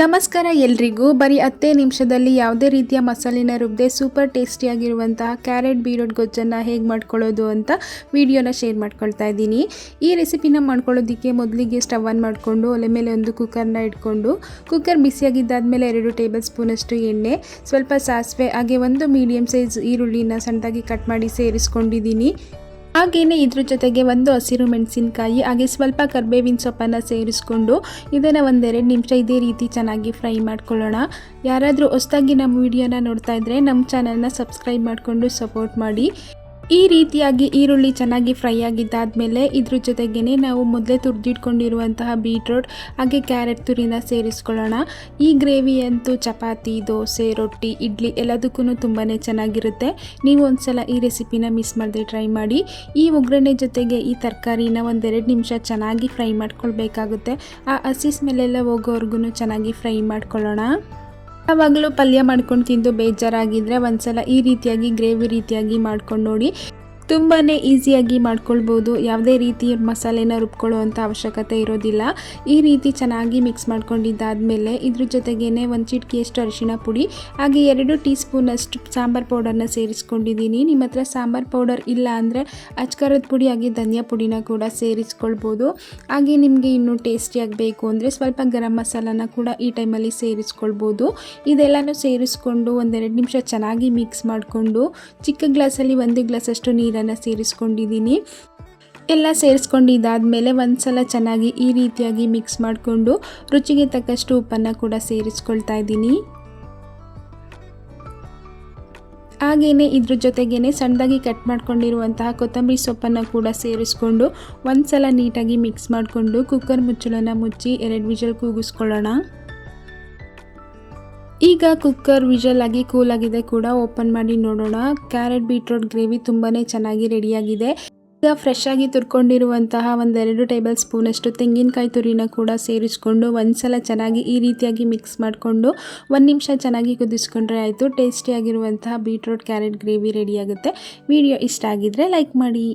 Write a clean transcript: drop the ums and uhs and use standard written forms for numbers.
ನಮಸ್ಕಾರ ಎಲ್ರಿಗೂ. ಬರೀ 10 ನಿಮಿಷದಲ್ಲಿ ಯಾವುದೇ ರೀತಿಯ ಮಸಾಲೆನ ರುಬ್ಬದೆ ಸೂಪರ್ ಟೇಸ್ಟಿಯಾಗಿರುವಂತಹ ಕ್ಯಾರೆಟ್ ಬೀಟ್ರೂಟ್ ಗೊಜ್ಜನ್ನು ಹೇಗೆ ಮಾಡ್ಕೊಳ್ಳೋದು ಅಂತ ವಿಡಿಯೋನ ಶೇರ್ ಮಾಡ್ಕೊಳ್ತಾ ಇದ್ದೀನಿ. ಈ ರೆಸಿಪಿನ ಮಾಡ್ಕೊಳ್ಳೋದಕ್ಕೆ ಮೊದಲಿಗೆ ಸ್ಟವ್ ಆನ್ ಮಾಡಿಕೊಂಡು ಒಲೆ ಮೇಲೆ ಒಂದು ಕುಕ್ಕರ್ನ ಇಟ್ಕೊಂಡು ಕುಕ್ಕರ್ ಬಿಸಿಯಾಗಿದ್ದಾದಮೇಲೆ 2 ಟೇಬಲ್ ಸ್ಪೂನಷ್ಟು ಎಣ್ಣೆ, ಸ್ವಲ್ಪ ಸಾಸಿವೆ, ಹಾಗೆ ಒಂದು ಮೀಡಿಯಮ್ ಸೈಜ್ ಈರುಳ್ಳಿನ ಸಣ್ಣದಾಗಿ ಕಟ್ ಮಾಡಿ ಸೇರಿಸ್ಕೊಂಡಿದ್ದೀನಿ. ಹಾಗೆಯೇ ಇದ್ರ ಜೊತೆಗೆ ಒಂದು ಹಸಿರು ಮೆಣಸಿನಕಾಯಿ ಹಾಗೆ ಸ್ವಲ್ಪ ಕರಿಬೇವಿನ ಸೊಪ್ಪನ್ನು ಸೇರಿಸ್ಕೊಂಡು ಇದನ್ನು 1-2 ನಿಮಿಷ ಇದೇ ರೀತಿ ಚೆನ್ನಾಗಿ ಫ್ರೈ ಮಾಡ್ಕೊಳ್ಳೋಣ. ಯಾರಾದರೂ ಹೊಸದಾಗಿ ನಮ್ಮ ವಿಡಿಯೋನ ನೋಡ್ತಾ ಇದ್ದರೆ ನಮ್ಮ ಚಾನಲ್ನ ಸಬ್ಸ್ಕ್ರೈಬ್ ಮಾಡಿಕೊಂಡು ಸಪೋರ್ಟ್ ಮಾಡಿ. ಈ ರೀತಿಯಾಗಿ ಈರುಳ್ಳಿ ಚೆನ್ನಾಗಿ ಫ್ರೈ ಆಗಿದ್ದಾದಮೇಲೆ ಇದ್ರ ಜೊತೆಗೇ ನಾವು ಮೊದಲೇ ತುರಿದಿಟ್ಕೊಂಡಿರುವಂತಹ ಬೀಟ್ರೂಟ್ ಹಾಗೆ ಕ್ಯಾರೆಟ್ ತುರಿನ ಸೇರಿಸ್ಕೊಳ್ಳೋಣ. ಈ ಗ್ರೇವಿ ಅಂತೂ ಚಪಾತಿ, ದೋಸೆ, ರೊಟ್ಟಿ, ಇಡ್ಲಿ ಎಲ್ಲದಕ್ಕೂ ತುಂಬಾ ಚೆನ್ನಾಗಿರುತ್ತೆ. ನೀವು ಒಂದ್ಸಲ ಈ ರೆಸಿಪಿನ ಮಿಸ್ ಮಾಡದೆ ಟ್ರೈ ಮಾಡಿ. ಈ ಒಗ್ಗರಣೆ ಜೊತೆಗೆ ಈ ತರಕಾರಿನ 1-2 ನಿಮಿಷ ಚೆನ್ನಾಗಿ ಫ್ರೈ ಮಾಡ್ಕೊಳ್ಬೇಕಾಗುತ್ತೆ. ಆ ಹಸಿ ಸ್ಮೆಲ್ಲೆಲ್ಲ ಹೋಗೋವರೆಗೂ ಚೆನ್ನಾಗಿ ಫ್ರೈ ಮಾಡ್ಕೊಳ್ಳೋಣ. ಯಾವಾಗಲೂ ಪಲ್ಯ ಮಾಡ್ಕೊಂಡು ತಿಂದು ಬೇಜಾರಾಗಿದ್ದರೆ ಒಂದ್ಸಲ ಈ ರೀತಿಯಾಗಿ ಗ್ರೇವಿ ರೀತಿಯಾಗಿ ಮಾಡ್ಕೊಂಡು ನೋಡಿ. ತುಂಬಾ ಈಸಿಯಾಗಿ ಮಾಡ್ಕೊಳ್ಬೋದು. ಯಾವುದೇ ರೀತಿ ಮಸಾಲೆನ ರುಬ್ಕೊಳ್ಳೋ ಅವಶ್ಯಕತೆ ಇರೋದಿಲ್ಲ. ಈ ರೀತಿ ಚೆನ್ನಾಗಿ ಮಿಕ್ಸ್ ಮಾಡ್ಕೊಂಡಿದ್ದಾದಮೇಲೆ ಇದ್ರ ಜೊತೆಗೇ ಒಂದು ಚಿಟಿಕೆಯಷ್ಟು ಅರಿಶಿಣ ಪುಡಿ ಹಾಗೆ 2 ಟೀ ಸ್ಪೂನಷ್ಟು ಸಾಂಬಾರು ಪೌಡರ್ನ ಸೇರಿಸ್ಕೊಂಡಿದ್ದೀನಿ. ನಿಮ್ಮ ಹತ್ರ ಸಾಂಬಾರು ಪೌಡರ್ ಇಲ್ಲ ಅಂದರೆ ಅಚ್ಕಾರದ ಪುಡಿ ಹಾಗೆ ಧನಿಯಾ ಪುಡಿನ ಕೂಡ ಸೇರಿಸ್ಕೊಳ್ಬೋದು. ಹಾಗೆ ನಿಮಗೆ ಇನ್ನೂ ಟೇಸ್ಟಿಯಾಗಿ ಬೇಕು ಅಂದರೆ ಸ್ವಲ್ಪ ಗರಂ ಮಸಾಲಾನ ಕೂಡ ಈ ಟೈಮಲ್ಲಿ ಸೇರಿಸ್ಕೊಳ್ಬೋದು. ಇದೆಲ್ಲನೂ ಸೇರಿಸ್ಕೊಂಡು 1-2 ನಿಮಿಷ ಚೆನ್ನಾಗಿ ಮಿಕ್ಸ್ ಮಾಡಿಕೊಂಡು ಚಿಕ್ಕ ಗ್ಲಾಸಲ್ಲಿ 1 ಗ್ಲಾಸಷ್ಟು ನೀರನ್ನು ಸೇರಿಸ್ಕೊಂಡಿದ್ದೀನಿ. ಎಲ್ಲ ಸೇರಿಸ್ಕೊಂಡಿದ್ದಾದಮೇಲೆ ಒಂದ್ಸಲ ಚೆನ್ನಾಗಿ ಈ ರೀತಿಯಾಗಿ ಮಿಕ್ಸ್ ಮಾಡಿಕೊಂಡು ರುಚಿಗೆ ತಕ್ಕಷ್ಟು ಉಪ್ಪನ್ನು ಕೂಡ ಸೇರಿಸ್ಕೊಳ್ತಾ ಇದ್ದೀನಿ. ಹಾಗೆಯೇ ಇದ್ರ ಜೊತೆಗೇ ಸಣ್ಣದಾಗಿ ಕಟ್ ಮಾಡ್ಕೊಂಡಿರುವಂತಹ ಕೊತ್ತಂಬರಿ ಸೊಪ್ಪನ್ನು ಕೂಡ ಸೇರಿಸ್ಕೊಂಡು ಒಂದ್ಸಲ ನೀಟಾಗಿ ಮಿಕ್ಸ್ ಮಾಡಿಕೊಂಡು ಕುಕ್ಕರ್ ಮುಚ್ಚಳನ ಮುಚ್ಚಿ 2 ವಿಷಲ್ ಕೂಗಿಸ್ಕೊಳ್ಳೋಣ. ಈಗ ಕುಕ್ಕರ್ ವಿಷಲ್ ಆಗಿ ಕೂಲ್ ಆಗಿದೆ ಕೂಡ ಓಪನ್ ಮಾಡಿ ನೋಡೋಣ. ಕ್ಯಾರೆಟ್ ಬೀಟ್ರೂಟ್ ಗ್ರೇವಿ ತುಂಬಾ ಚೆನ್ನಾಗಿ ರೆಡಿಯಾಗಿದೆ. ಈಗ ಫ್ರೆಶ್ ಆಗಿ ತುರ್ಕೊಂಡಿರುವಂತಹ 1-2 ಟೇಬಲ್ ಸ್ಪೂನಷ್ಟು ತೆಂಗಿನಕಾಯಿ ತುರಿನ ಕೂಡ ಸೇರಿಸ್ಕೊಂಡು ಒಂದ್ಸಲ ಚೆನ್ನಾಗಿ ಈ ರೀತಿಯಾಗಿ ಮಿಕ್ಸ್ ಮಾಡಿಕೊಂಡು 1 ನಿಮಿಷ ಚೆನ್ನಾಗಿ ಕುದಿಸ್ಕೊಂಡ್ರೆ ಆಯಿತು. ಟೇಸ್ಟಿಯಾಗಿರುವಂತಹ ಬೀಟ್ರೂಟ್ ಕ್ಯಾರೆಟ್ ಗ್ರೇವಿ ರೆಡಿಯಾಗುತ್ತೆ. ವಿಡಿಯೋ ಇಷ್ಟ ಆಗಿದ್ರೆ ಲೈಕ್ ಮಾಡಿ.